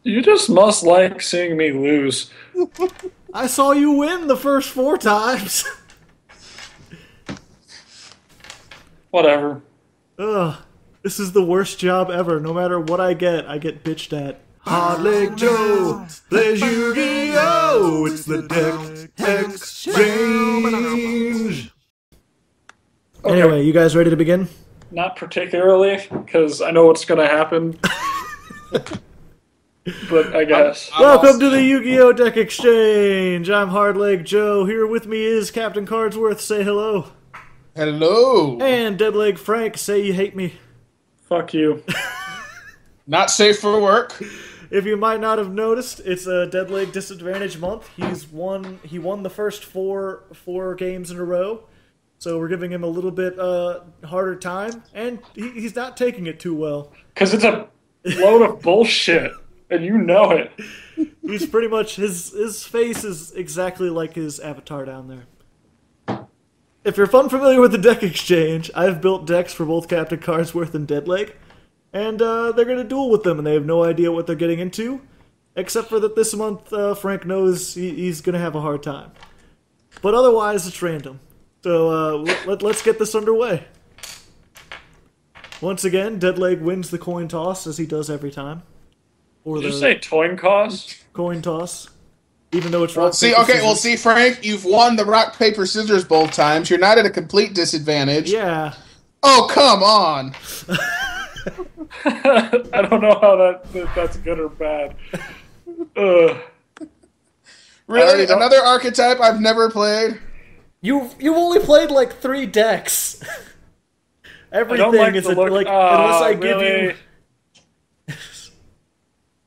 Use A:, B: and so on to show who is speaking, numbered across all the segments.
A: You just must like seeing me lose.
B: I saw you win the first 4 times.
A: Whatever.
B: Ugh. This is the worst job ever. No matter what I get bitched at. Hard Leg Joe plays Yu-Gi-Oh! It's the Deck Exchange!
A: Okay.
B: Anyway, you guys ready to begin?
A: Not particularly, because I know what's going to happen. But I guess.
B: Welcome to the Yu-Gi-Oh! Deck Exchange! I'm Hard Leg Joe. Here with me is Captain Cardsworth. Say hello.
C: Hello.
B: And Deadleg Frank. Say you hate me.
A: Fuck you.
C: Not safe for work.
B: If you might not have noticed, it's a Deadleg Disadvantage month. He won the first four games in a row. So we're giving him a little bit harder time, and he's not taking it too well.
A: Because it's a load of bullshit, and you know it.
B: He's pretty much, his face is exactly like his avatar down there. If you're unfamiliar with the Deck Exchange, I've built decks for both Captain Cardsworth and Deadleg, and they're going to duel with them, and they have no idea what they're getting into, except for that this month Frank knows he's going to have a hard time. But otherwise, it's random. So let's get this underway. Once again, Deadleg wins the coin toss, as he does every time.
A: Did you say coin toss?
B: Coin toss. Even though it's
C: Well,
B: rock, paper, scissors.
C: see, Frank, you've won the rock, paper, scissors both times. You're not at a complete disadvantage.
B: Yeah.
C: Oh, come on.
A: I don't know how that's good or bad.
C: Really? Another archetype I've never played?
B: You've only played like 3 decks. Everything
A: like
B: is
A: the look.
B: unless I give
A: really?
B: you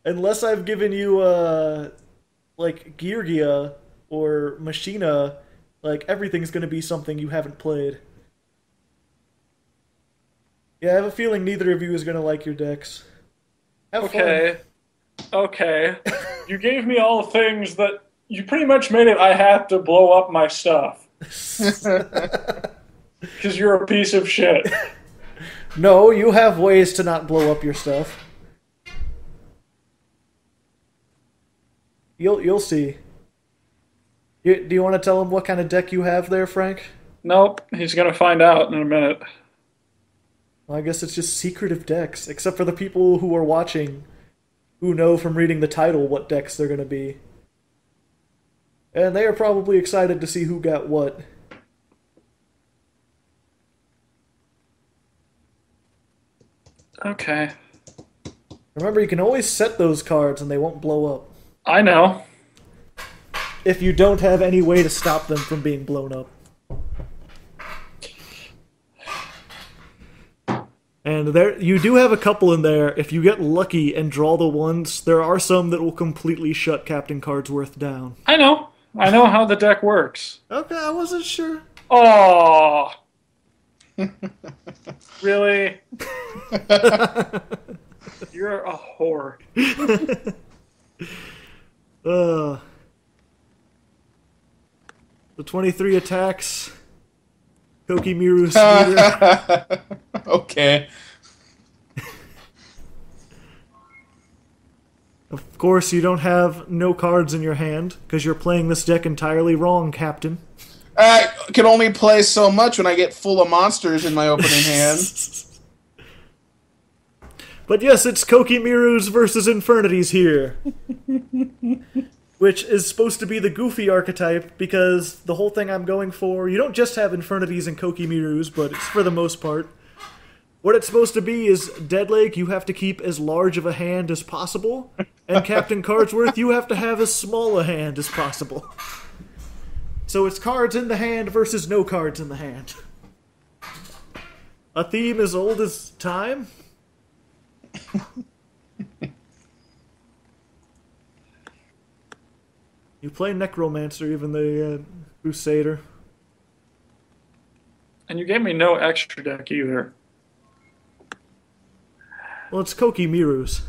B: unless I've given you like Geargia or Machina, like everything's gonna be something you haven't played. Yeah, I have a feeling neither of you is gonna like your decks. Have
A: Okay. Okay. You gave me all the things that you pretty much made it I have to blow up my stuff. Because you're a piece of shit.
B: No, you have ways to not blow up your stuff. You'll see. Do you want to tell him what kind of deck you have there, Frank?
A: Nope, he's gonna find out in a minute.
B: Well, I guess it's just secretive decks, except for the people who are watching, who know from reading the title what decks they're going to be. And they are probably excited to see who got what.
A: Okay.
B: Remember, you can always set those cards and they won't blow up.
A: I know.
B: If you don't have any way to stop them from being blown up. And there, you do have a couple in there. If you get lucky and draw the ones, there are some that will completely shut Captain Cardsworth down.
A: I know. I know how the deck works.
B: Okay, I wasn't sure.
A: Oh. Really? You're a whore.
B: The 23 attacks. Kokimiru's meter.
C: Okay.
B: Of course, you don't have no cards in your hand, because you're playing this deck entirely wrong, Captain.
C: I can only play so much when I get full of monsters in my opening hand.
B: But yes, it's Kokimiru's versus Infernities here. Which is supposed to be the goofy archetype, because the whole thing I'm going for, you don't just have Infernities and Kokimiru's, but it's for the most part. What it's supposed to be is, Deadleg, you have to keep as large of a hand as possible, and Captain Cardsworth, you have to have as small a hand as possible. So it's cards in the hand versus no cards in the hand. A theme as old as time? You play Necromancer, even the Crusader.
A: And you gave me no extra deck either.
B: Well, it's Kokimiru's.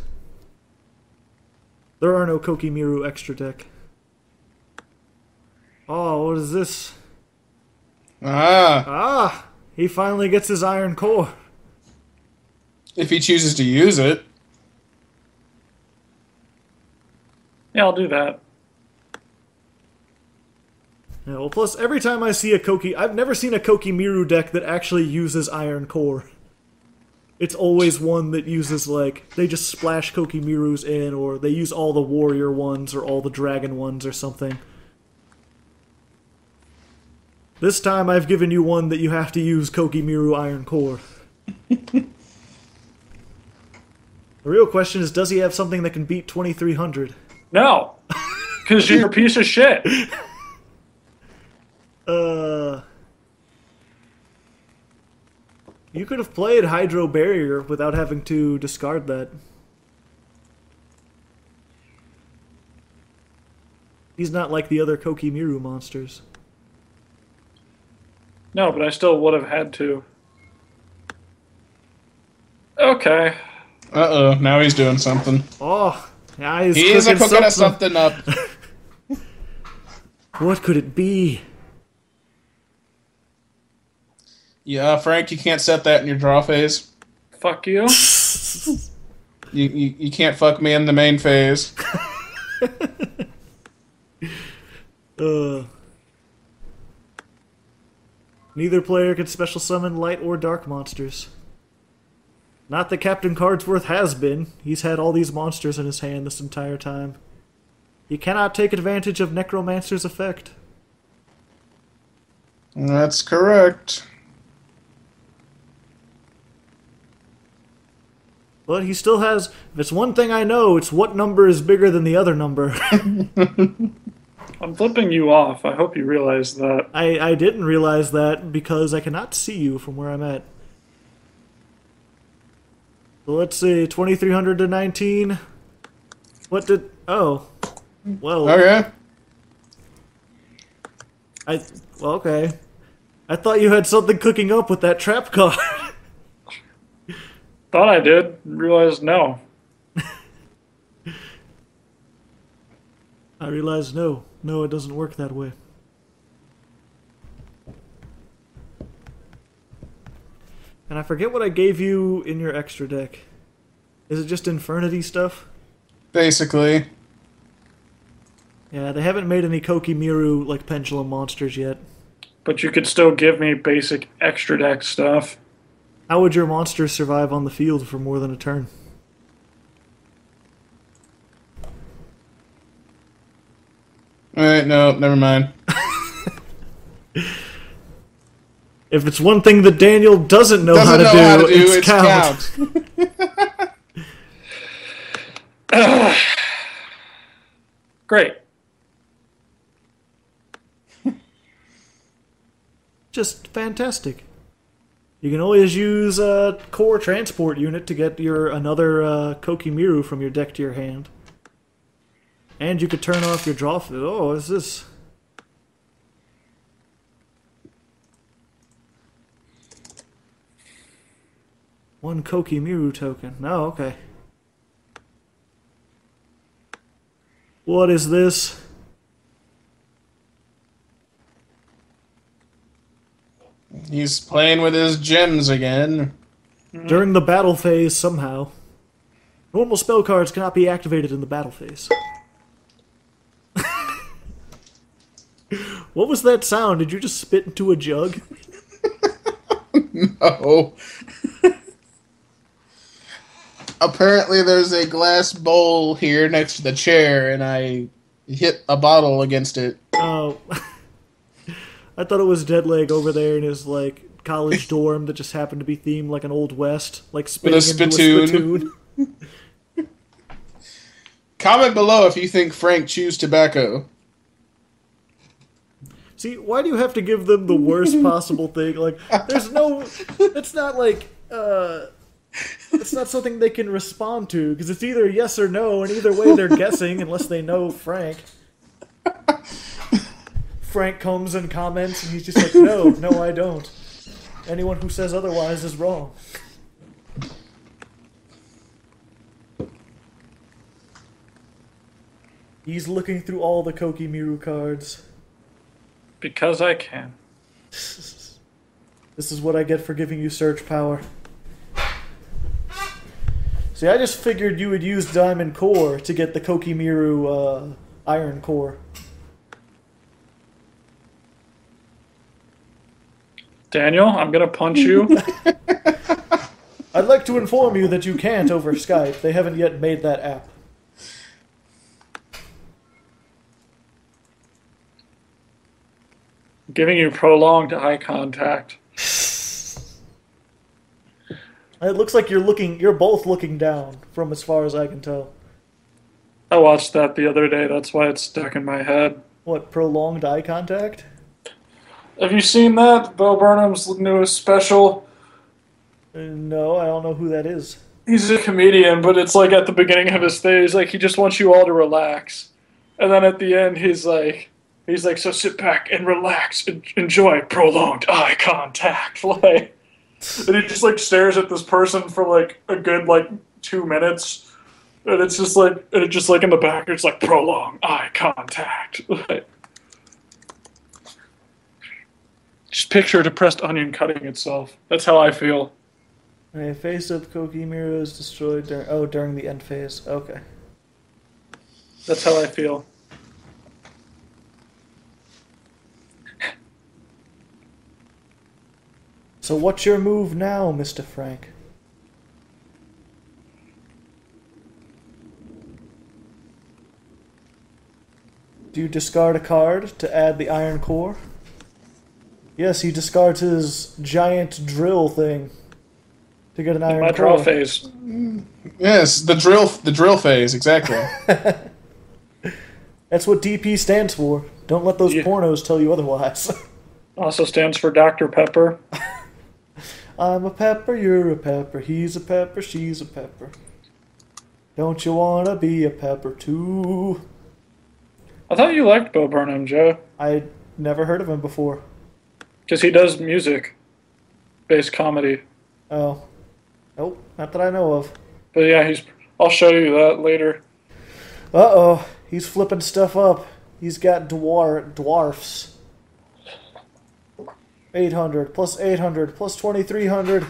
B: There are no Kokimiru extra deck. Oh, what is this? Ah! He finally gets his Iron Core.
C: If he chooses to use it.
A: Yeah, I'll do that.
B: Yeah, well, plus, every time I see a Koki... I've never seen a Koki Miru deck that actually uses Iron Core. It's always one that uses, like, they just splash Koki Mirus in, or they use all the Warrior ones, or all the Dragon ones, or something. This time I've given you one that you have to use Koki Miru Iron Core. The real question is, does he have something that can beat 2300?
A: No! Because you're a piece of shit.
B: You could have played Hydro Barrier without having to discard that. He's not like the other Koki Miru monsters.
A: No, but I still would have had to. Okay.
C: Uh-oh, now he's doing something.
B: Oh, yeah, he's
C: He's cooking something up.
B: What could it be?
C: Yeah, Frank, you can't set that in your draw phase.
A: Fuck you.
C: You can't fuck me in the main phase.
B: Neither player can special summon light or dark monsters. Not that Captain Cardsworth has been. He's had all these monsters in his hand this entire time. He cannot take advantage of Necromancer's effect.
C: That's correct.
B: But he still has... If it's one thing I know, it's what number is bigger than the other number.
A: I'm flipping you off. I hope you realize that.
B: I didn't realize that because I cannot see you from where I'm at. So let's see, 2300 to 19. What did... Oh. Well.
C: Okay.
B: Well, okay. I thought you had something cooking up with that trap card.
A: Thought I did. Realized no.
B: I realized no. No, it doesn't work that way. And I forget what I gave you in your extra deck. Is it just Infernity stuff?
C: Basically.
B: Yeah, they haven't made any Koki Miru, like, Pendulum monsters yet.
A: But you could still give me basic extra deck stuff.
B: How would your monsters survive on the field for more than a turn?
C: Alright, no, never mind.
B: If it's one thing that Daniel doesn't know how to do, it's count.
A: Great.
B: Just fantastic. You can always use a core transport unit to get your another Koki Miru from your deck to your hand. And you could turn off your draw. Oh, what is this? One Koki Miru token. Oh, okay. What is this?
C: He's playing with his gems again.
B: During the battle phase, somehow. Normal spell cards cannot be activated in the battle phase. What was that sound? Did you just spit into a jug?
C: No. Apparently there's a glass bowl here next to the chair, and I hit a bottle against it.
B: Oh. I thought it was Deadleg over there in his, like, college dorm that just happened to be themed like an Old West. Like, spitting into a spittoon.
C: Comment below if you think Frank chews tobacco.
B: See, why do you have to give them the worst possible thing? Like, there's no... It's not like, it's not something they can respond to, because it's either yes or no, and either way they're guessing, unless they know Frank. Frank comes and comments, and he's just like, no, I don't. Anyone who says otherwise is wrong. He's looking through all the Koki Miru cards.
A: Because I can.
B: This is what I get for giving you search power. See, I just figured you would use Diamond Core to get the Kokimiru Iron Core.
A: Daniel, I'm gonna punch you.
B: I'd like to inform you that you can't over Skype. They haven't yet made that app.
A: Giving you prolonged eye contact.
B: It looks like you're both looking down, from as far as I can tell.
A: I watched that the other day, that's why it's stuck in my head.
B: What, prolonged eye contact?
A: Have you seen that? Bo Burnham's newest special?
B: No, I don't know who that is.
A: He's a comedian, but it's like at the beginning of his thing, he's like, he just wants you all to relax. And then at the end, he's like, so sit back and relax and enjoy prolonged eye contact. Like, and he just like stares at this person for like a good like 2 minutes. And it's just like, in the back, it's like prolonged eye contact. Like, just picture a depressed onion cutting itself. That's how I feel.
B: A face of Kokimiru is destroyed during the end phase. Okay.
A: That's how I feel.
B: So what's your move now, Mr. Frank? Do you discard a card to add the Iron Core? Yes, he discards his giant drill thing to get an Iron Core.
A: My draw phase.
C: Yes, the drill phase, exactly.
B: That's what DP stands for. Don't let those pornos tell you otherwise.
A: Also stands for Dr. Pepper.
B: I'm a pepper, you're a pepper, he's a pepper, she's a pepper. Don't you wanna be a pepper too?
A: I thought you liked Bo Burnham, Joe.
B: I never heard of him before.
A: Because he does music-based comedy.
B: Oh. Nope, not that I know of.
A: But yeah, I'll show you that later.
B: Uh-oh, he's flipping stuff up. He's got dwarfs. 800 plus 800 plus 2300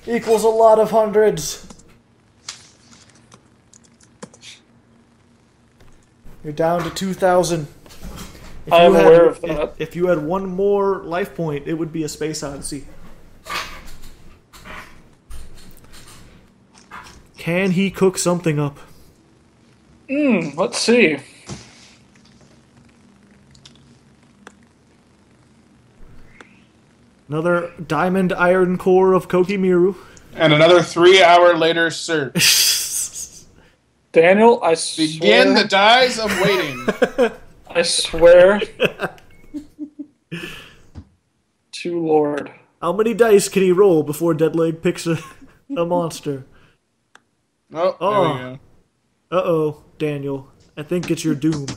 B: equals a lot of hundreds. You're down to 2000.
A: I am aware of that.
B: If you had one more life point, it would be a Space Odyssey. Can he cook something up?
A: Let's see.
B: Another diamond iron core of Kokimiru.
C: And another 3-hour later search.
A: Daniel, I swear...
C: Begin the dies of waiting.
A: I swear... to Lord.
B: How many dice can he roll before Deadleg picks a monster?
C: Oh, there we go.
B: Uh-oh, Daniel. I think it's your doom.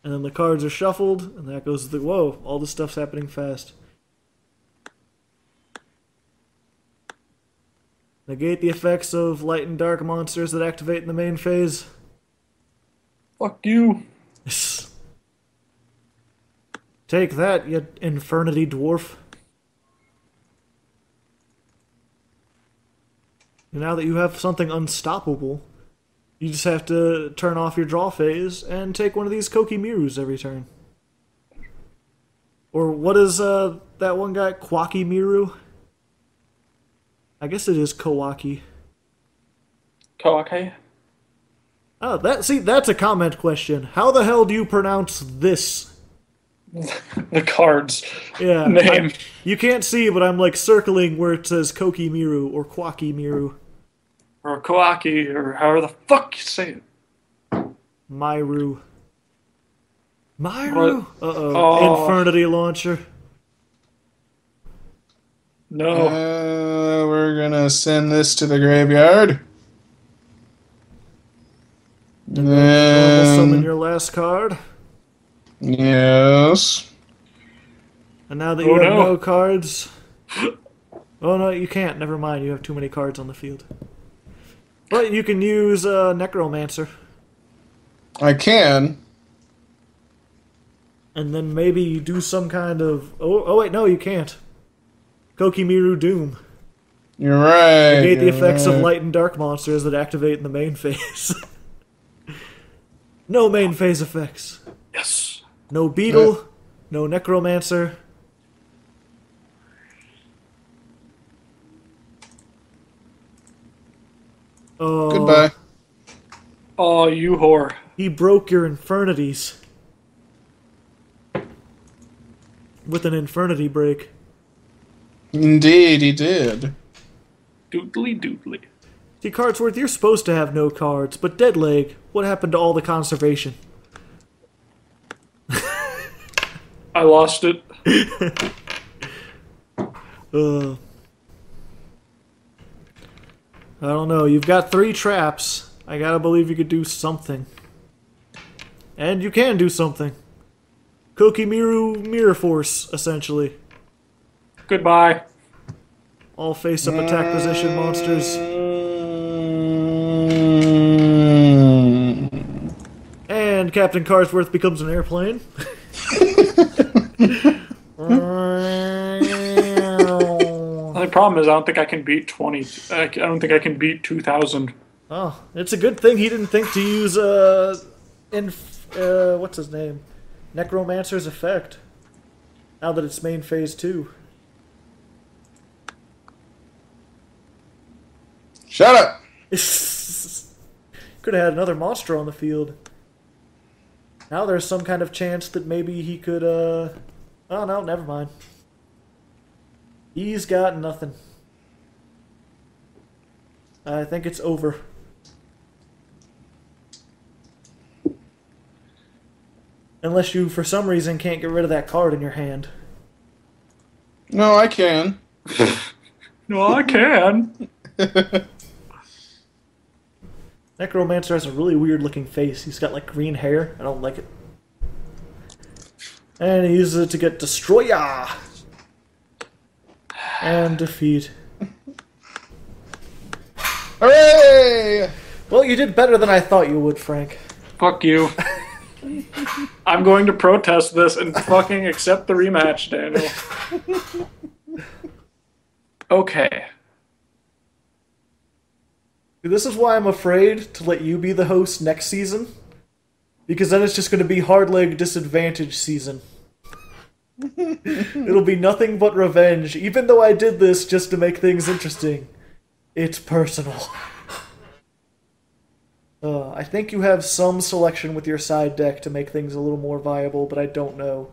B: And then the cards are shuffled, and that goes the... Whoa, all this stuff's happening fast. Negate the effects of light and dark monsters that activate in the main phase.
A: Fuck you.
B: Take that, you infernity dwarf. And now that you have something unstoppable, you just have to turn off your draw phase and take one of these Kokimirus every turn. Or what is that one guy, Kwaki-Miru? I guess it is Kawaki.
A: Kawaki?
B: Oh, that's a comment question. How the hell do you pronounce this?
A: The cards.
B: Yeah.
A: Name.
B: You can't see, but I'm like circling where it says Koki-Miru or Kwaki-Miru.
A: Or Kawaki, or however the fuck you say it.
B: Myru.
A: What?
B: Uh-oh. Infernity launcher.
A: No.
C: We're gonna send this to the graveyard.
B: Normal summon your last card.
C: Yes.
B: And now that you have no cards... Oh no, you can't. Never mind. You have too many cards on the field. But you can use Necromancer.
C: I can.
B: And then maybe you do some kind of... Oh wait, no, you can't. Kokimiru Doom.
C: You're right.
B: Negate the
C: you're
B: effects of
C: right.
B: light and dark monsters that activate in the main phase. No main phase effects.
A: Yes.
B: No beetle. No necromancer. Oh,
C: Goodbye.
A: Oh, you whore.
B: he broke your infernities. With an infernity break.
C: Indeed, he did.
A: Doodly doodly.
B: See, Cardsworth, you're supposed to have no cards, but Deadleg, what happened to all the conservation?
A: I lost it.
B: I don't know. You've got 3 traps. I gotta believe you could do something. And you can do something. Kokimiru Mirror Force, essentially.
A: Goodbye.
B: All face-up attack position monsters. And Captain Carsworth becomes an airplane.
A: The only problem is I don't think I can beat 20. I don't think I can beat 2,000.
B: Oh, it's a good thing he didn't think to use, what's his name? Necromancer's effect. Now that it's main phase 2.
C: Shut up!
B: Could have had another monster on the field. Now there's some kind of chance that maybe he could, oh no, never mind. He's got nothing. I think it's over. Unless you, for some reason, can't get rid of that card in your hand.
C: No, I can.
A: No, I can.
B: Necromancer has a really weird looking face. He's got like green hair. I don't like it. And he uses it to get Destroyer! And defeat.
C: Hooray!
B: Well, you did better than I thought you would, Frank.
A: Fuck you. I'm going to protest this and fucking accept the rematch, Daniel. Okay.
B: This is why I'm afraid to let you be the host next season. Because then it's just going to be hard leg disadvantage season. It'll be nothing but revenge, even though I did this just to make things interesting. It's personal. I think you have some selection with your side deck to make things a little more viable, but I don't know.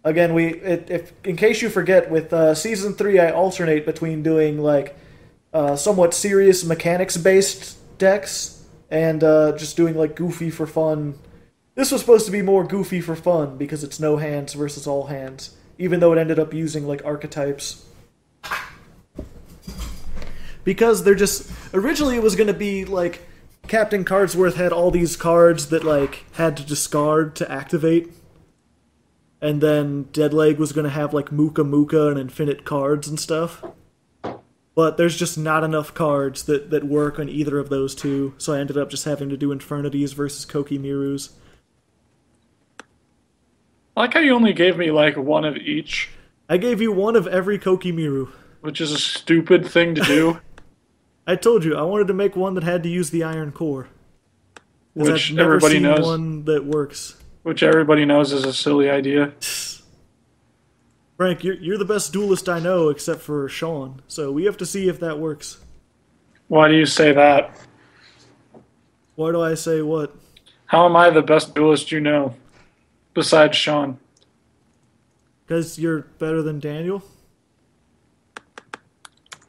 B: Again, if in case you forget, with Season 3 I alternate between doing like somewhat serious mechanics-based decks and just doing like goofy for fun. This was supposed to be more goofy for fun because it's no hands versus all hands, even though it ended up using like archetypes. Because they're just... Originally it was going to be, like, Captain Cardsworth had all these cards that, like, had to discard to activate. And then Deadleg was going to have, like, Muka Muka and infinite cards and stuff. But there's just not enough cards that work on either of those two, so I ended up just having to do Infernities versus Kokimirus.
A: I like how you only gave me, like, one of each.
B: I gave you one of every Kokimiru.
A: Which is a stupid thing to do.
B: I told you, I wanted to make one that had to use the Iron Core. 'Cause
A: Which
B: I've never
A: everybody
B: seen
A: knows.
B: one that works.
A: Which everybody knows is a silly idea.
B: Frank, you're the best duelist I know, except for Sean. So we have to see if that works.
A: Why do you say that?
B: Why do I say what?
A: How am I the best duelist you know? Besides Sean.
B: Because you're better than Daniel?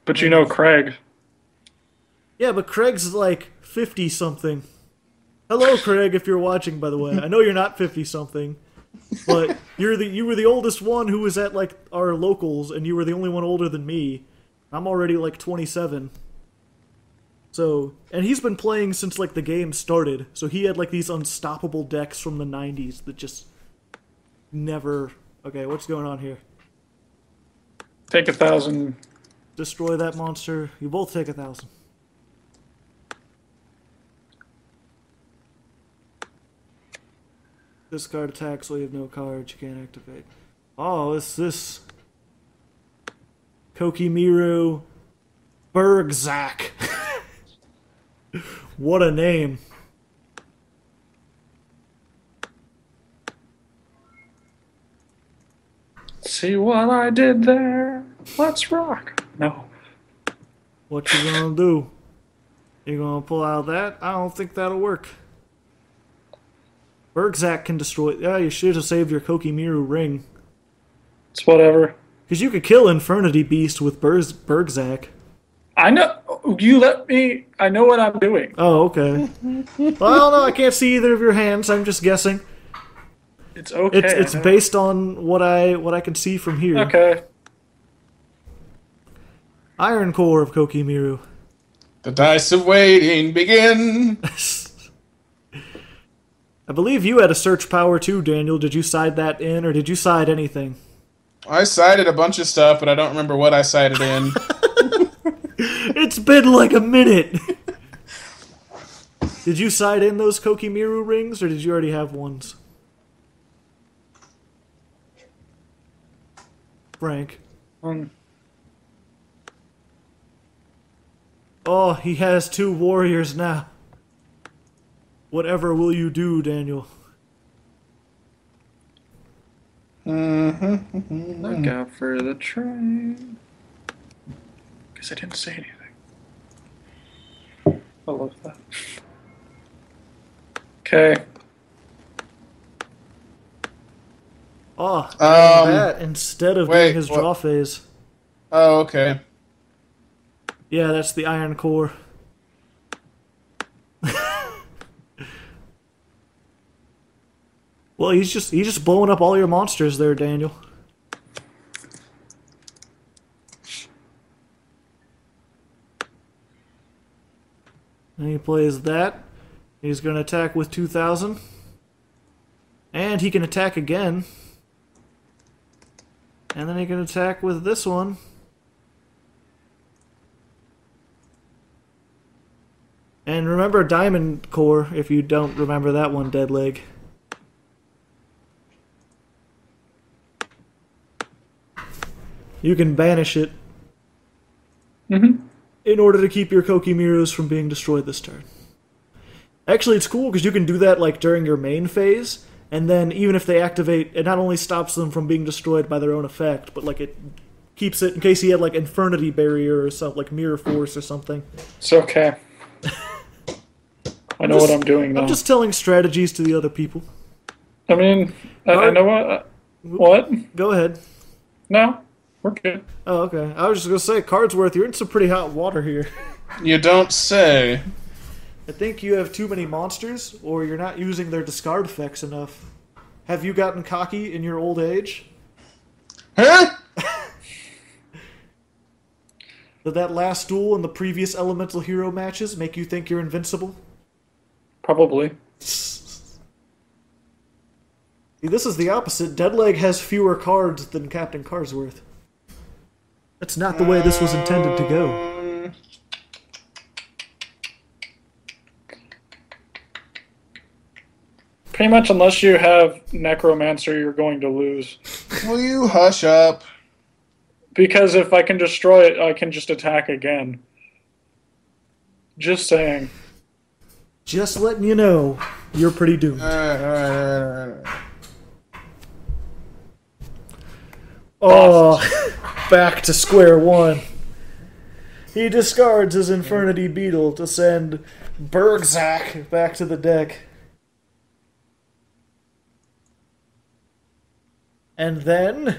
A: But you know Craig.
B: Yeah, but Craig's like 50-something. Hello, Craig, if you're watching, by the way. I know you're not 50-something, but you were the oldest one who was at like our locals, and you were the only one older than me. I'm already like 27. So, and he's been playing since like the game started, so he had like these unstoppable decks from the 90s that just never... Okay, what's going on here?
A: Take 1,000.
B: Destroy that monster. You both take 1,000. Discard attack so you have no cards you can't activate. Oh, this Kokimiru Bergzak. What a name.
A: See what I did there? Let's rock. No.
B: What you gonna do? You gonna pull out that? I don't think that'll work. Bergzak can destroy... Yeah, you should have saved your Kokimiru ring.
A: It's whatever.
B: Because you could kill Infernity Beast with Bergzak.
A: I know. You let me. I know what I'm doing.
B: Oh, okay. Well, no, I can't see either of your hands. I'm just guessing.
A: It's okay.
B: It's based on what I can see from here.
A: Okay.
B: Iron Core of Kokimiru.
C: The dice of waiting begin.
B: I believe you had a search power too, Daniel. Did you side that in, or did you side anything?
C: I cited a bunch of stuff, but I don't remember what I cited in.
B: It's been like a minute. Did you side in those Kokimiru rings, or did you already have ones? Frank. Oh, he has 2 warriors now. Whatever will you do, Daniel?
A: Look out for the train. Because I didn't say anything. I love that. Okay.
B: Oh, that instead of doing his
C: what?
B: draw phase.
C: Oh, okay.
B: Yeah, that's the Iron Core. Well, he's just blowing up all your monsters there, Daniel. And he plays that. He's going to attack with 2,000. And he can attack again. And then he can attack with this one. And remember Diamond Core, if you don't remember that one, Deadleg. You can banish it in order to keep your Kokimirus from being destroyed this turn. Actually, it's cool because you can do that like during your main phase, and then even if they activate, it not only stops them from being destroyed by their own effect, but like it keeps it in case he had like Infernity Barrier or something, like Mirror Force or something.
A: It's okay. I know what I'm doing now.
B: I'm just telling strategies to the other people.
A: I mean, I know what. What?
B: Go ahead.
A: No, we're good.
B: Oh, okay. I was just gonna say, Cardsworth, you're in some pretty hot water here.
C: You don't say.
B: I think you have too many monsters, or you're not using their discard effects enough. Have you gotten cocky in your old age?
C: Huh?
B: Did that last duel and the previous Elemental Hero matches make you think you're invincible?
A: Probably.
B: See, this is the opposite. Deadleg has fewer cards than Captain Carsworth. That's not the way this was intended to go.
A: Pretty much, unless you have Necromancer, you're going to lose.
C: Will you hush up?
A: Because if I can destroy it, I can just attack again. Just saying.
B: Just letting you know, you're pretty doomed.
C: Alright.
B: Oh, back to square one. He discards his Infernity Beetle to send Bergzak back to the deck. And then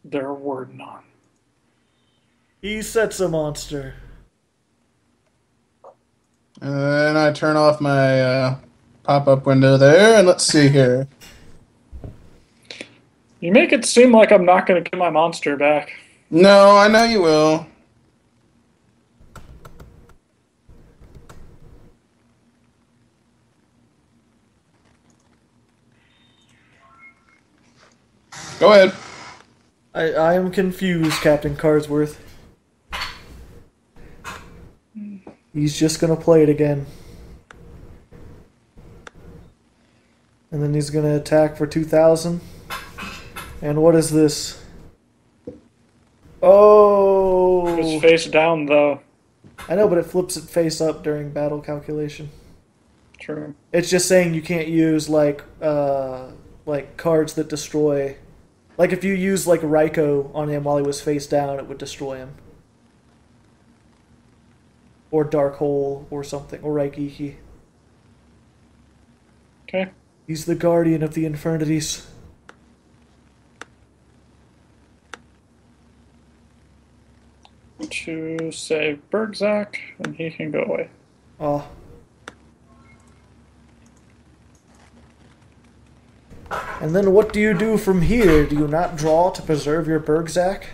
A: There were none.
B: he sets a monster.
C: And then I turn off my pop-up window there, and let's see here.
A: You make it seem like I'm not going to get my monster back.
C: No, I know you will. Go ahead.
B: I am confused, Captain Carsworth. He's just gonna play it again. And then he's gonna attack for 2,000. And what is this? Oh!
A: It's face down, though.
B: I know, but it flips it face up during battle calculation.
A: True.
B: It's just saying you can't use, like cards that destroy... Like, if you use, like, Raikou on him while he was face down, it would destroy him. Or Dark Hole, or something, or Raigeki.
A: Okay.
B: He's the guardian of the Infernities.
A: To save Bergzak, and he can go away.
B: Oh. And then what do you do from here? Do you not draw to preserve your Bergzak?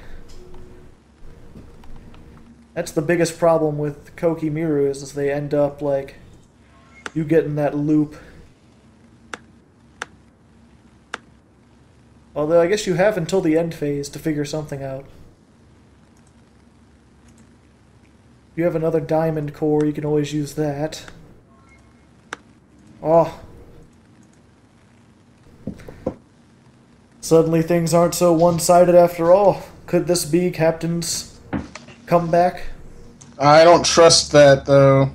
B: That's the biggest problem with Koki Miru is they end up like you get in that loop. Although I guess you have until the end phase to figure something out. You have another diamond core, you can always use that. Oh. Suddenly things aren't so one-sided after all. Could this be Captain's comeback?
C: I don't trust that, though.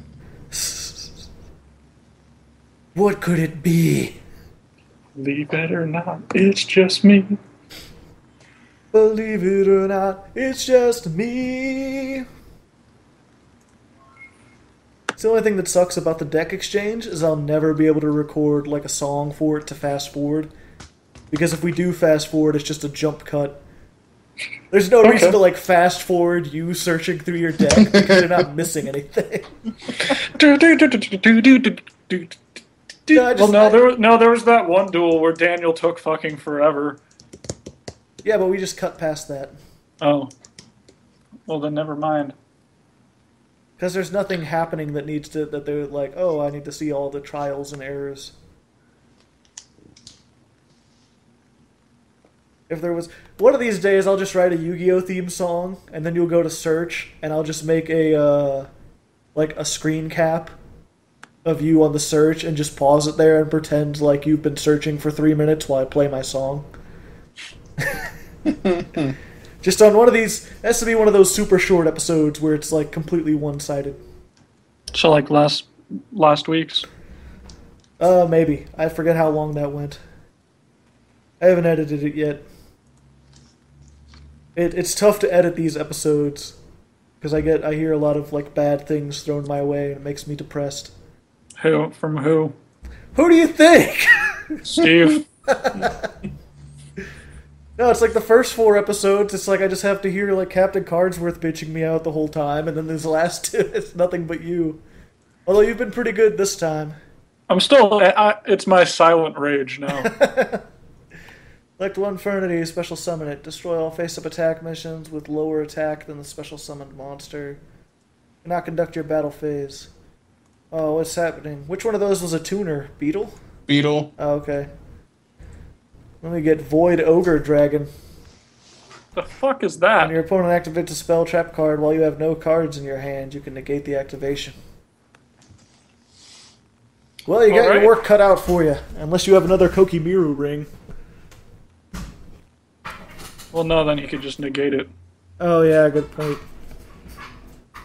B: What could it be?
A: Believe it or not, it's just me.
B: Believe it or not, it's just me. The only thing that sucks about the deck exchange is I'll never be able to record like a song for it to fast forward. Because if we do fast forward, it's just a jump cut. There's no reason to like fast forward you searching through your deck because you're not missing anything.
A: There was that one duel where Daniel took fucking forever.
B: Yeah, but we just cut past that.
A: Oh. Well, then never mind.
B: Because there's nothing happening that needs to, that they're like, oh, I need to see all the trials and errors. If there was, one of these days I'll just write a Yu-Gi-Oh theme song, and then you'll go to search, and I'll just make a, like a screen cap of you on the search, and just pause it there and pretend like you've been searching for 3 minutes while I play my song. Just on one of these, it has to be one of those super short episodes where it's like completely one-sided.
A: So like last week's?
B: Maybe. I forget how long that went. I haven't edited it yet. It's tough to edit these episodes because I hear a lot of like bad things thrown my way and it makes me depressed.
A: Who? From who?
B: Who do you think?
A: Steve.
B: No, it's like the first 4 episodes, it's like I just have to hear like Captain Cardsworth bitching me out the whole time, and then there's the last 2, it's nothing but you. Although you've been pretty good this time.
A: I'm still, it's my silent rage now.
B: Select one Infernity, special summon it. Destroy all face-up attack missions with lower attack than the special summoned monster. Cannot conduct your battle phase. Oh, what's happening? Which one of those was a tuner? Beetle?
C: Beetle.
B: Oh, okay. Let me get Void Ogre Dragon.
A: The fuck is that?
B: When your opponent activates a spell trap card while you have no cards in your hand, you can negate the activation. Well, you got your work cut out for you, unless you have another Koki Miru ring.
A: Well, no, then you could just negate it.
B: Oh yeah, good point.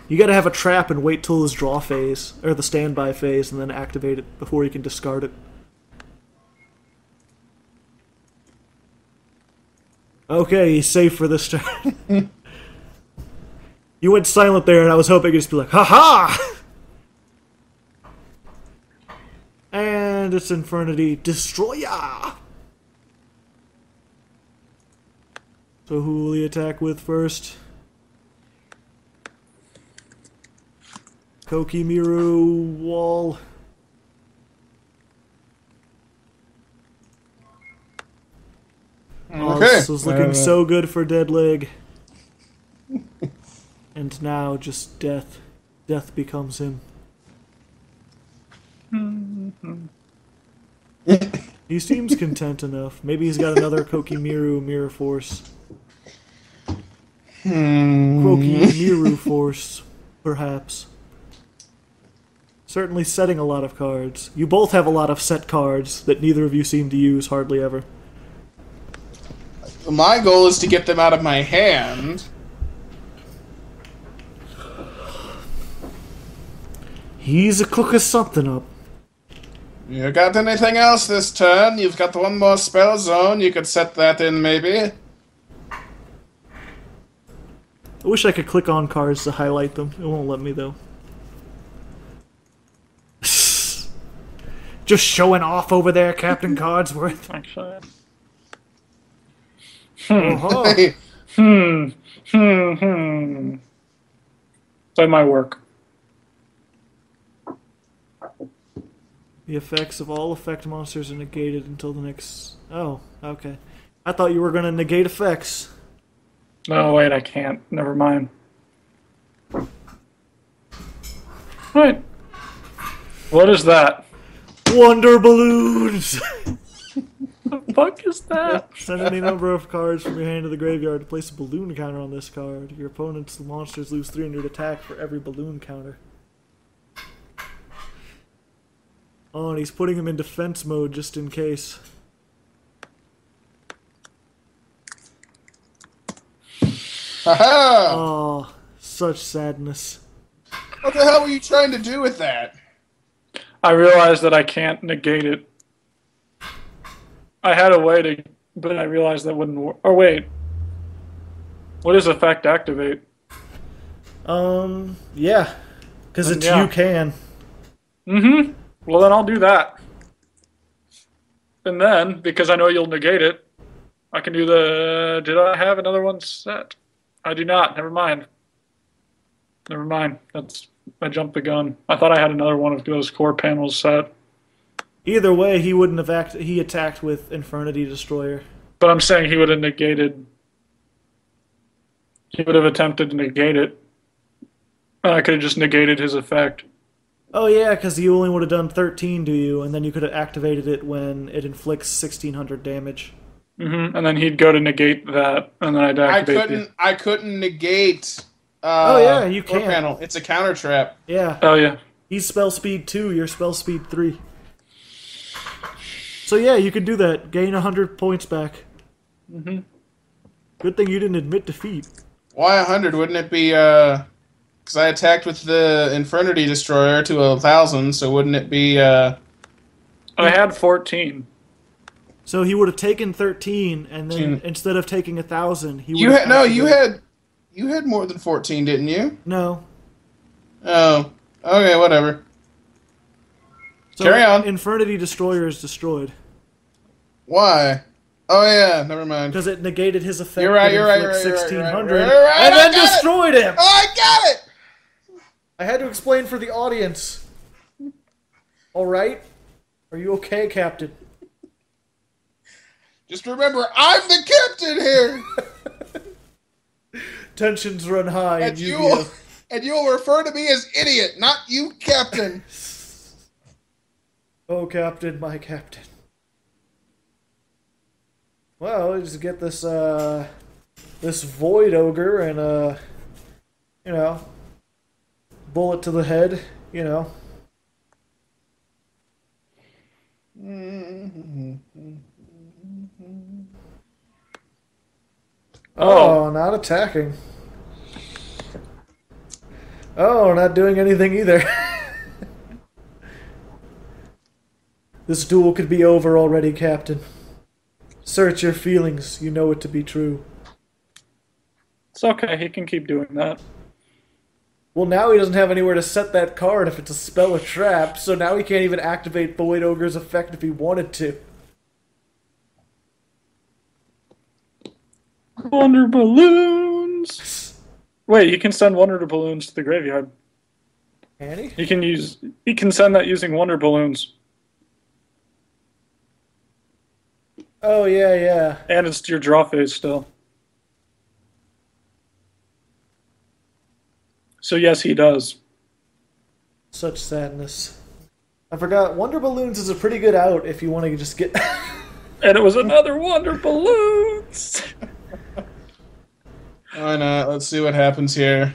B: You gotta have a trap and wait till his draw phase, or the standby phase, and then activate it before you can discard it. Okay, he's safe for this turn. You went silent there, and I was hoping you'd just be like, ha-ha! And it's Infernity Destroyer! So who will he attack with first? Koki Miru Wall. Oh, this was looking so good for Deadleg. And now just death. Death becomes him. He seems content enough. Maybe he's got another Koki Miru Mirror Force. Koki Miru Force, perhaps. Certainly setting a lot of cards. You both have a lot of set cards that neither of you seem to use hardly ever.
C: My goal is to get them out of my hand.
B: He's a cooking something up.
C: You got anything else this turn? You've got one more spell zone. You could set that in, maybe.
B: I wish I could click on cards to highlight them. It won't let me, though. Just showing off over there, Captain Codsworth.
A: Actually.
B: Oh-ho.
A: That might work.
B: The effects of all effect monsters are negated until the next... Oh, okay. I thought you were going to negate effects.
A: No, wait, I can't. Never mind. Right. What is that?
B: Wonder balloons!
A: The fuck is that?
B: Send any number of cards from your hand to the graveyard to place a balloon counter on this card. Your opponent's monsters lose 300 attack for every balloon counter. Oh, and he's putting him in defense mode just in case.
C: Haha!
B: Oh, such sadness.
C: What the hell were you trying to do with that?
A: I realized that I can't negate it. I had a way to, but I realized that wouldn't work. Or wait. What does effect activate?
B: Yeah. Because it's
A: Yeah.
B: you can.
A: Mm-hmm. Well, then I'll do that. And then, because I know you'll negate it, I can do the... Did I have another one set? I do not. Never mind. Never mind. I jumped the gun. I thought I had another one of those core panels set.
B: Either way, he wouldn't have he attacked with Infernity Destroyer.
A: But I'm saying he would have negated... He would have attempted to negate it. And I could have just negated his effect.
B: Oh yeah, because you only would have done 13 to you, and then you could have activated it when it inflicts 1600 damage.
A: Mm-hmm. And then he'd go to negate that, and then I'd activate
C: I couldn't negate.
B: Oh yeah, you
C: core
B: can.
C: panel. It's a counter trap.
B: Yeah.
A: Oh yeah.
B: He's spell speed 2, you're spell speed 3. So yeah, you could do that. Gain 100 points back.
A: Mm-hmm.
B: Good thing you didn't admit defeat.
C: Why 100? Wouldn't it be, because I attacked with the Infernity Destroyer to 1,000, so wouldn't it be,
A: I had 14.
B: So he would have taken 13, and then instead of taking 1,000, he would
C: You
B: have
C: had, no,
B: activated-
C: you had more than 14, didn't you?
B: No.
C: Oh, okay, whatever.
B: So
C: Carry on.
B: Infernity Destroyer is destroyed.
C: Why? Oh yeah, never mind.
B: Because it negated his effect.
C: You're right,
B: and
C: you're right,
B: inflicts
C: you're right, you're right,
B: 1600,
C: you're right,
B: and
C: I
B: then
C: got it!
B: destroyed him!
C: Oh, I got it!
B: I had to explain for the audience. Alright? Are you okay, Captain?
C: Just remember, I'm the captain here!
B: Tensions run high
C: And
B: in Yu-Gi-Oh!
C: you'll refer to me as idiot, not you, captain.
B: Oh, Captain, my Captain. Well, we just get this, this Void Ogre and, you know, bullet to the head, you know. Oh, not attacking. Oh, not doing anything either. This duel could be over already, Captain. Search your feelings. You know it to be true.
A: It's okay, he can keep doing that.
B: Well, now he doesn't have anywhere to set that card if it's a spell or trap, so now he can't even activate Void Ogre's effect if he wanted to.
A: Wonder balloons! Wait, you can send wonder balloons to the graveyard.
B: Can he?
A: He can send that using wonder balloons.
B: Oh, yeah, yeah.
A: And it's your draw phase still. So yes, he does.
B: Such sadness. I forgot, Wonder Balloons is a pretty good out if you want to just get...
A: And it was another wonder balloons!
C: Why not? Let's see what happens here.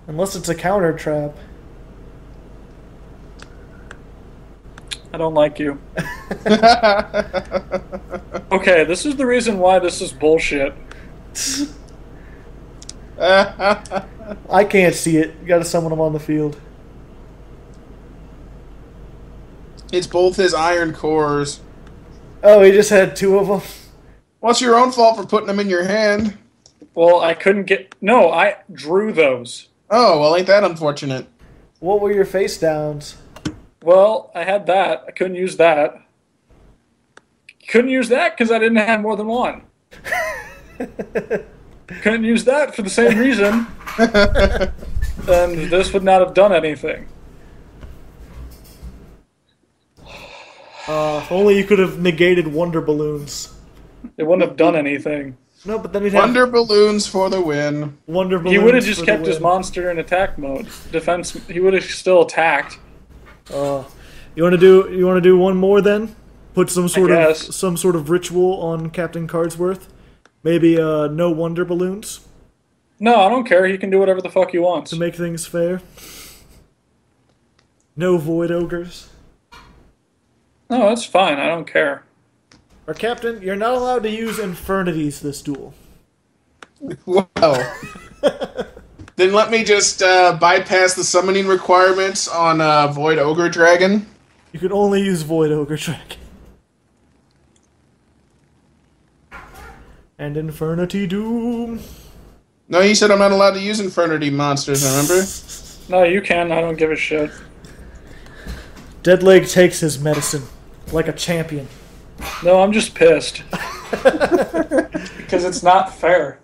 B: Unless it's a counter trap.
A: I don't like you. Okay, this is the reason why this is bullshit.
B: I can't see it. You gotta summon him on the field.
C: It's both his iron cores.
B: Oh, he just had 2 of them?
C: Well, it's your own fault for putting them in your hand.
A: Well, I couldn't get... No, I drew those.
C: Oh, well, ain't that unfortunate?
B: What were your face downs?
A: Well, I had that. I couldn't use that. Couldn't use that because I didn't have more than one. Couldn't use that for the same reason. And this would not have done anything.
B: If only you could have negated Wonder Balloons.
A: It wouldn't have done anything.
B: No, but then he'd have
C: Wonder balloons for the win.
B: Wonder Balloons.
A: He would have just
B: for
A: kept
B: the
A: his
B: win.
A: monster in attack mode. Defense. He would have still attacked.
B: You want to do one more then? Put some sort
A: guess.
B: of ritual on Captain Cardsworth. Maybe no Wonder Balloons
A: No, I don't care. He can do whatever the fuck he wants.
B: to make things fair. No Void Ogres.
A: No, that's fine. I don't care.
B: Or Captain, you're not allowed to use Infernities this duel.
C: Well, then let me just bypass the summoning requirements on Void Ogre Dragon.
B: You can only use Void Ogre Dragon. And Infernity Doom.
C: No, you said I'm not allowed to use Infernity monsters, remember?
A: No, you can. I don't give a shit.
B: Deadleg takes his medicine like a champion.
A: No, I'm just pissed. Because it's not fair.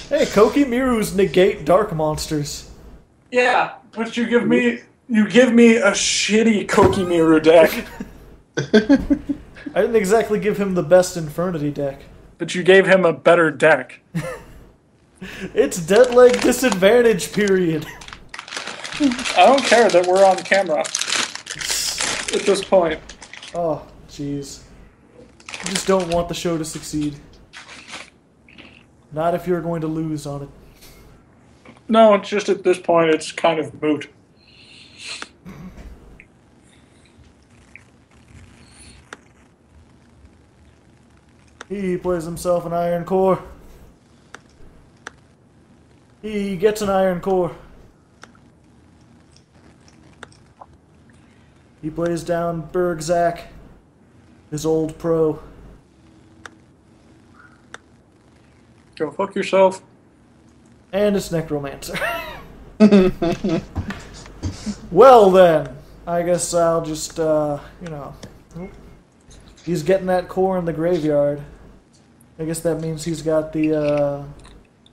B: Hey, Koki Mirus negate dark monsters.
A: Yeah, but you give me a shitty Kokimiru deck.
B: I didn't exactly give him the best Infernity deck.
A: But you gave him a better deck.
B: It's Deadleg disadvantage period.
A: I don't care that we're on camera. At this point.
B: Oh, jeez. You just don't want the show to succeed. Not if you're going to lose on it.
A: No, it's just at this point it's kind of moot.
B: He plays himself an Iron Core. He gets an Iron Core. He plays down Bergzak, his old pro.
A: Go fuck yourself.
B: And it's Necromancer. Well then, I guess I'll just, he's getting that core in the graveyard. I guess that means he's got the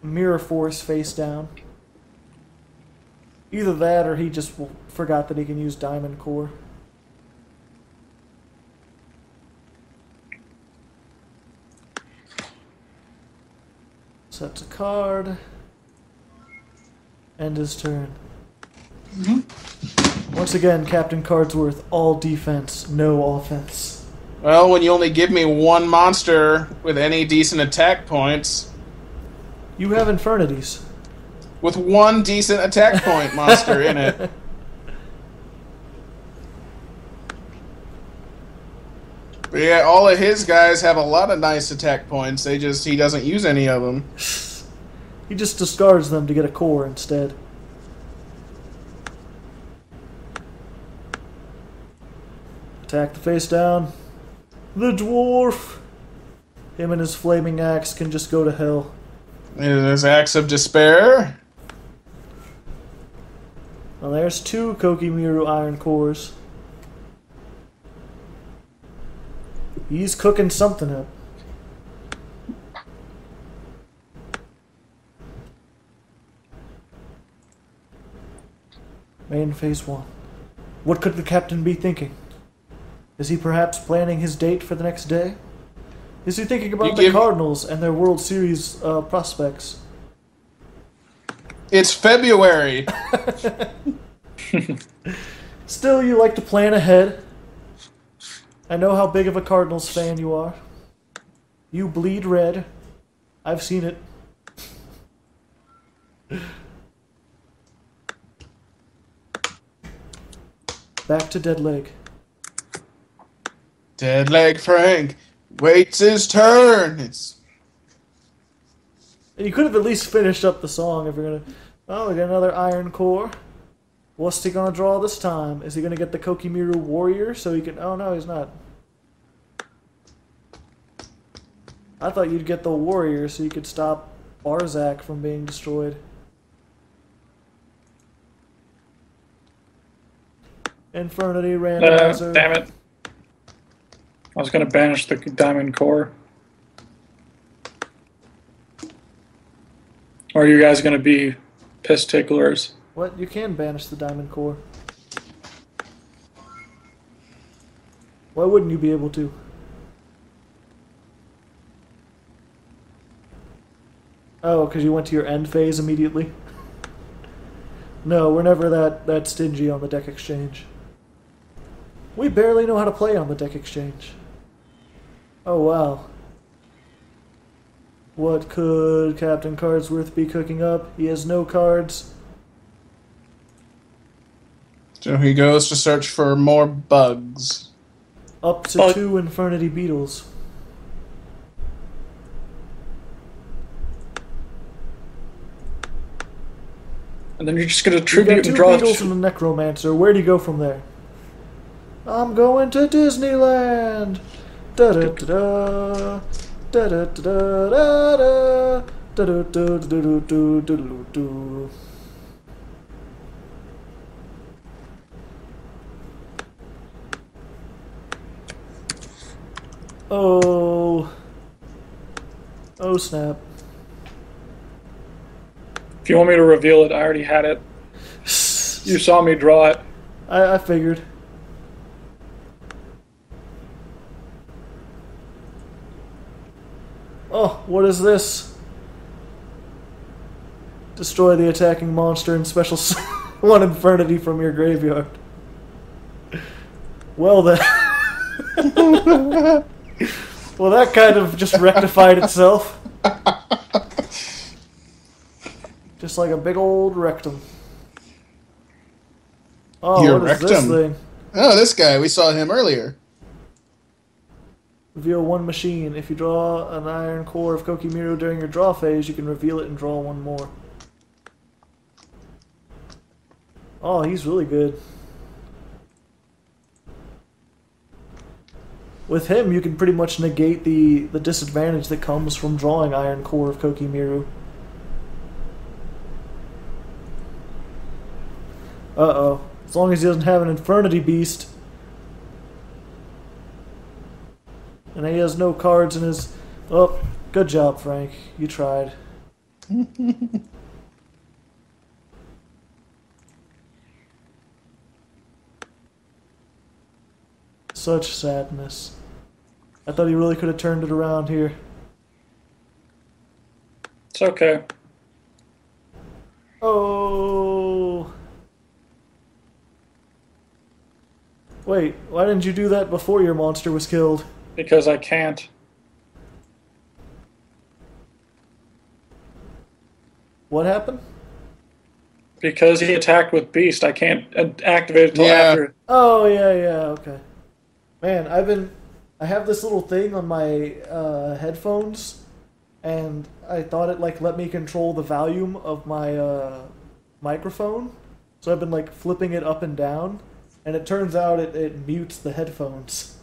B: Mirror Force face down. Either that or he just forgot that he can use Diamond Core. Sets a card. End his turn. Once again, Captain Cardsworth, all defense, no offense.
C: Well, when you only give me one monster with any decent attack points,
B: You have Infernities.
C: with one decent attack point monster in it. But yeah, all of his guys have a lot of nice attack points. He doesn't use any of them.
B: He just discards them to get a core instead. Attack the face down. The dwarf! Him and his flaming axe can just go to hell.
C: His Axe of Despair.
B: Well, there's 2 Kokimiru Iron Cores. He's cooking something up. Main phase 1. What could the captain be thinking? Is he perhaps planning his date for the next day? Is he thinking about the Cardinals and their World Series prospects?
C: It's February.
B: Still, you like to plan ahead. I know how big of a Cardinals fan you are. You bleed red. I've seen it. Back to Deadleg.
C: Deadleg Frank waits his turn.
B: And you could have at least finished up the song if you're gonna. Oh, we got another Iron Core. What's he gonna draw this time? Is he gonna get the Kokimiru Warrior so he can? Oh no, he's not. I thought you'd get the Warrior so you could stop Barzak from being destroyed. Infernity Randomizer.
A: Damn it. I was gonna banish the Diamond Core. Or are you guys gonna be piss ticklers?
B: What? You can banish the Diamond Core. Why wouldn't you be able to? Oh, because you went to your end phase immediately? No, we're never that stingy on the deck exchange. We barely know how to play on the deck exchange. Oh, wow. What could Captain Cardsworth be cooking up? He has no cards.
C: So he goes to search for more bugs.
B: Up to 2 Infernity Beetles.
A: And then you're just gonna
B: You've
A: tribute
B: got 2
A: and draw.
B: Beetles and a Necromancer. Where do you go from there? I'm going to Disneyland. Da da da da. Da da da da da. Da da da da da da da. Oh. Oh snap.
A: If you want me to reveal it, I already had it. You saw me draw it.
B: I figured. Oh, what is this? Destroy the attacking monster and special 1 Infernity from your graveyard. Well then. Well, that kind of just rectified itself. Just like a big old rectum. Oh,
C: Your
B: what is this
C: rectum?
B: thing?
C: Oh, this guy. We saw him earlier.
B: Reveal 1 machine. If you draw an Iron Core of Kokimiru during your draw phase, you can reveal it and draw 1 more. Oh, he's really good. With him, you can pretty much negate the disadvantage that comes from drawing Iron Core of Kokimiru. Uh-oh. As long as he doesn't have an Infernity Beast. And he has no cards in his... Oh, good job, Frank. You tried. Such sadness. I thought he really could have turned it around here.
A: It's okay.
B: Oh. Wait, why didn't you do that before your monster was killed?
A: Because I can't.
B: What happened?
A: Because he attacked with Beast, I can't activate it until
C: Yeah.
A: after.
B: Oh, yeah, okay. Man, I have this little thing on my headphones, and I thought it, like, let me control the volume of my microphone. So I've been, like, flipping it up and down, and it turns out it mutes the headphones.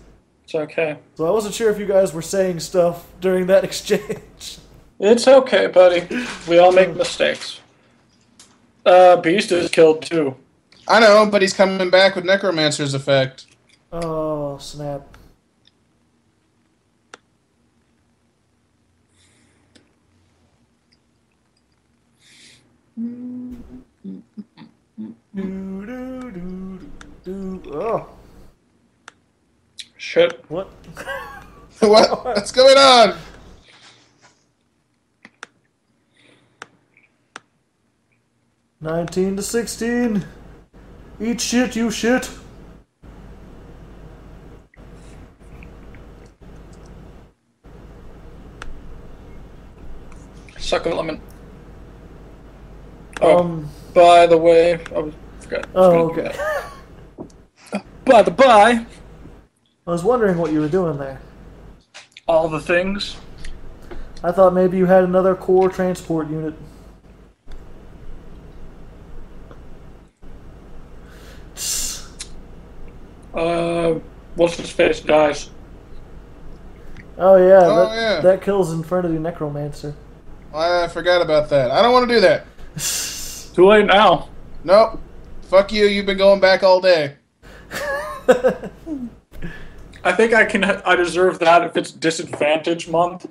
A: It's okay.
B: So I wasn't sure if you guys were saying stuff during that exchange.
A: It's okay, buddy. We all make mistakes. Beast is killed too.
C: I know, but he's coming back with Necromancer's effect.
B: Oh, snap. Oh,
A: Shit.
B: what?
C: What's going on?
B: $19 to $16. Eat shit, you shit.
A: Suck a lemon. Oh, by the way, I forgot.
B: Oh, okay.
A: By the by,
B: I was wondering what you were doing there.
A: all the things.
B: I thought maybe you had another core transport unit.
A: What's his face dies.
B: Oh yeah,
C: Oh, yeah.
B: that kills Infernity Necromancer.
C: I forgot about that. I don't want to do that.
A: Too late now.
C: Nope. Fuck you. You've been going back all day.
A: I think I deserve that if it's disadvantage month.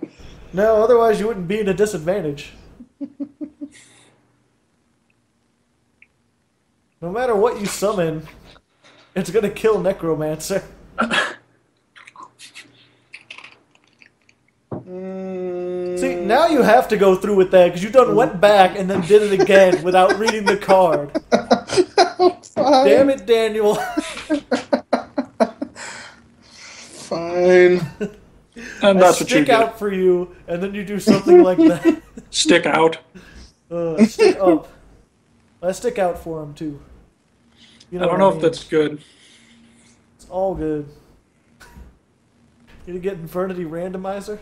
B: No, otherwise you wouldn't be in a disadvantage. No matter what you summon, it's gonna kill Necromancer. See, now you have to go through with that because you done went back and then did it again without reading the card. Damn it, Daniel.
C: Fine.
A: And that's what you
B: Stick
A: get.
B: out for you, and then you do something like that.
A: Stick out.
B: Stick up. I stick out for him too. You
A: I don't
B: what
A: know
B: mean.
A: if that's good.
B: It's all good. You to get Infernity Randomizer?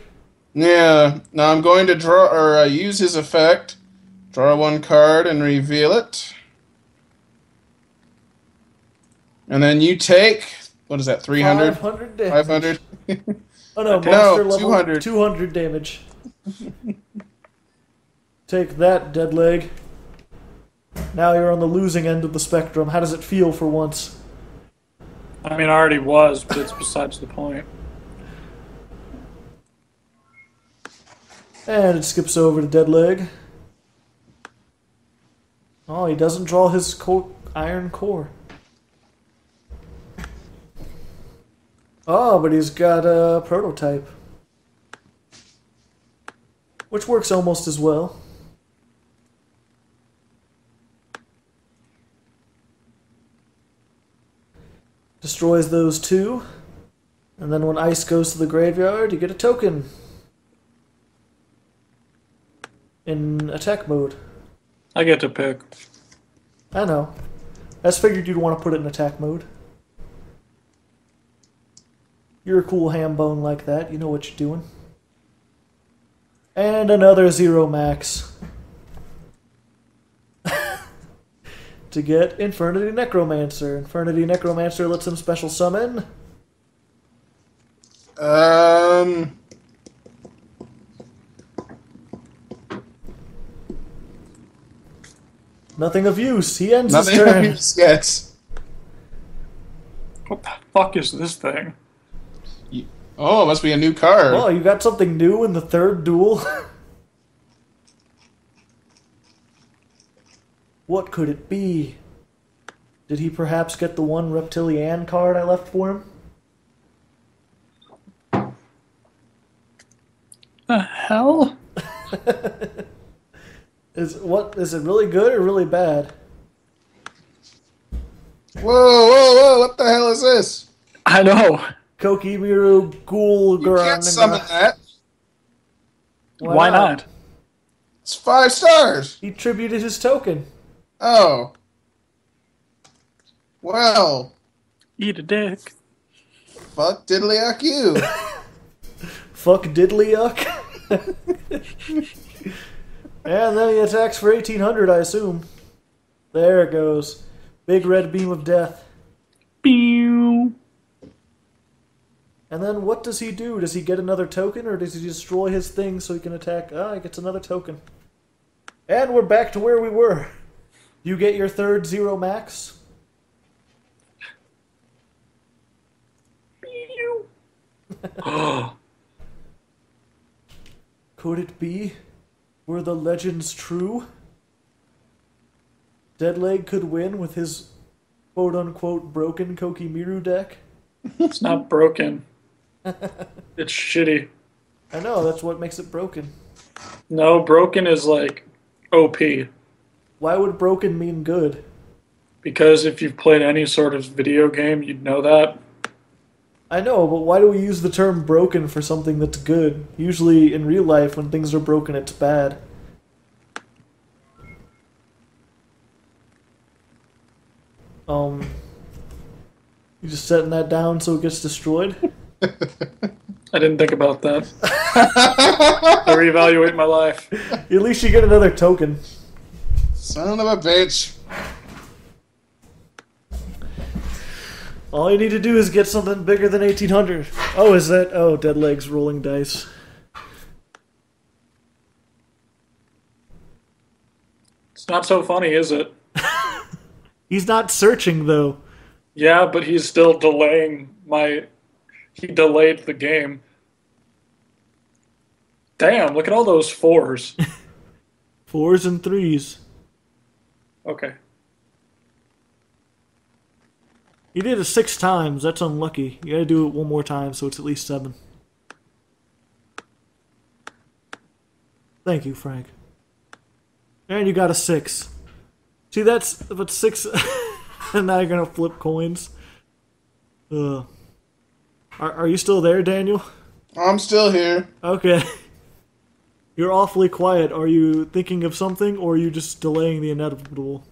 C: Yeah. Now I'm going to draw or use his effect. Draw one card and reveal it. And then you take, what is that, 300?
B: 500 damage.
C: 500?
B: Oh no,
A: No,
B: monster level
C: 200.
B: 200 damage. Take that, dead leg. Now you're on the losing end of the spectrum. How does it feel for once?
A: I mean, I already was, but it's besides the point.
B: And it skips over to dead leg. Oh, he doesn't draw his iron core. Oh, but he's got a prototype. Which works almost as well. Destroys those two. And then when ice goes to the graveyard, you get a token. In attack mode.
A: I get to pick.
B: I know. I just figured you'd want to put it in attack mode. You're a cool ham bone like that. You know what you're doing. And another Zero Max. To get Infernity Necromancer. Infernity Necromancer lets him special summon. Nothing of use. He ends his
C: Nothing
B: turn.
C: yet.
A: What the fuck is this thing?
C: Oh, it must be a new card.
B: Oh, you got something new in the third duel? What could it be? Did he perhaps get the one Reptilian card I left for him?
A: The hell?
B: Is it really good or really bad?
C: Whoa, what the hell is this?
A: I know.
B: Kokimiru Ghoul
C: You can't summon that.
A: Why not?
C: It's 5 stars.
B: He tributed his token.
C: Oh. Well,
A: Eat a dick.
C: fuck diddlyack you.
B: Fuck Diddlyuck. And then he attacks for 1800, I assume. There it goes. Big red beam of death.
A: Pew.
B: And then what does he do? Does he get another token, or does he destroy his thing so he can attack? Ah, he gets another token. And we're back to where we were. You get your third Zero Max.
A: Pew.
B: Could it be? Were the legends true? Deadleg could win with his quote-unquote broken Kokimiru deck?
A: It's not broken. It's shitty.
B: I know, that's what makes it broken.
A: No, broken is like OP.
B: Why would broken mean good?
A: Because if you've played any sort of video game, you'd know that.
B: I know, but why do we use the term broken for something that's good? Usually in real life, when things are broken, it's bad. You just setting that down so it gets destroyed?
A: I didn't think about that. I reevaluate my life.
B: At least you get another token.
C: Son of a bitch.
B: All you need to do is get something bigger than 1800. Oh, is that? Oh, Dead Legs rolling dice.
A: It's not so funny, is it?
B: He's not searching, though.
A: Yeah, but he's still delaying my... He delayed the game. Damn, look at all those 4s.
B: 4s and 3s.
A: Okay.
B: You did it 6 times. That's unlucky. You gotta do it one more time, so it's at least 7. Thank you, Frank. And you got a 6. See, that's... But 6... And now you're gonna flip coins. Are you still there, Daniel?
C: I'm still here.
B: Okay. You're awfully quiet. Are you thinking of something, or are you just delaying the inevitable?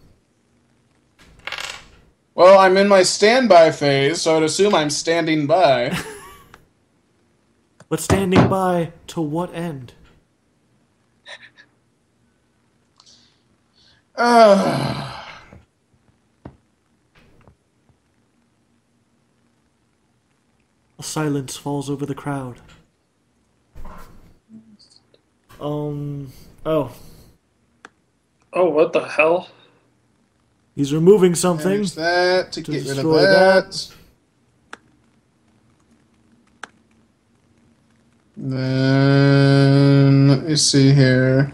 C: Well, I'm in my standby phase, so I'd assume I'm standing by.
B: But standing by to what end? A silence falls over the crowd. Oh.
A: Oh, what the hell?
B: He's removing something.
C: There's that to get rid of
B: destroy
C: that. Then let me see here.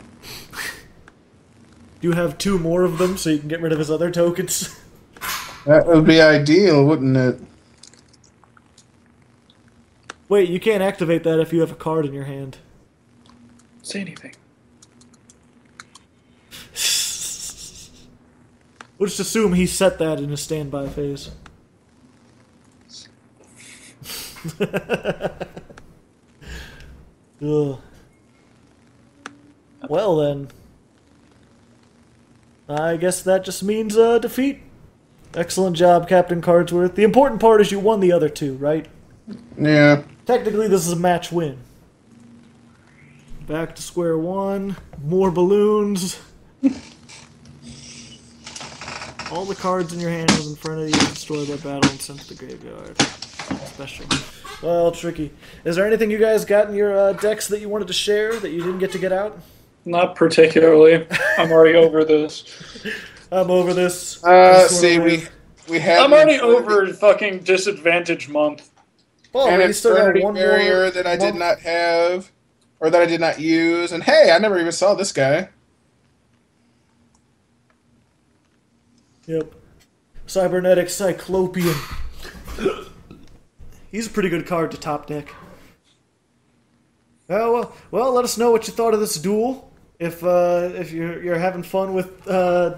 B: You have 2 more of them, so you can get rid of his other tokens.
C: That would be ideal, wouldn't it?
B: Wait, you can't activate that if you have a card in your hand.
A: Say anything.
B: We'll just assume he set that in his standby phase. Ugh. Well then. I guess that just means defeat. Excellent job, Captain Cardsworth. The important part is you won the other 2, right?
C: Yeah.
B: Technically, this is a match win. Back to square one. More balloons. All the cards in your hand in front of you destroyed by battle and sent to the graveyard. Special. Well, tricky. Is there anything you guys got in your decks that you wanted to share that you didn't get to get out?
A: Not particularly. I'm already over this.
B: I'm over this.
C: See, we have.
A: I'm already over fucking disadvantage month.
B: Oh,
C: and
B: you still got
C: Eternity
B: one
C: Barrier
B: more
C: that I did not have, or that I did not use. And hey, I never even saw this guy.
B: Yep. Cybernetic Cyclopean. He's a pretty good card to top deck. Oh, well, let us know what you thought of this duel. If you're having fun with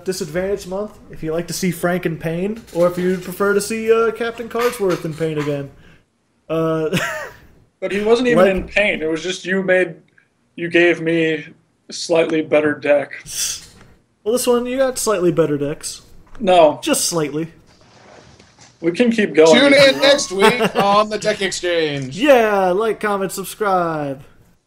B: Disadvantage Month, if you like to see Frank in pain, or if you prefer to see Captain Cardsworth in pain again.
A: But he wasn't even in pain. It was just you gave me a slightly better deck.
B: Well, this one, you got slightly better decks.
A: No.
B: Just slightly.
A: We can keep going.
C: Tune in next week on the Deck Exchange.
B: Yeah, like, comment, subscribe.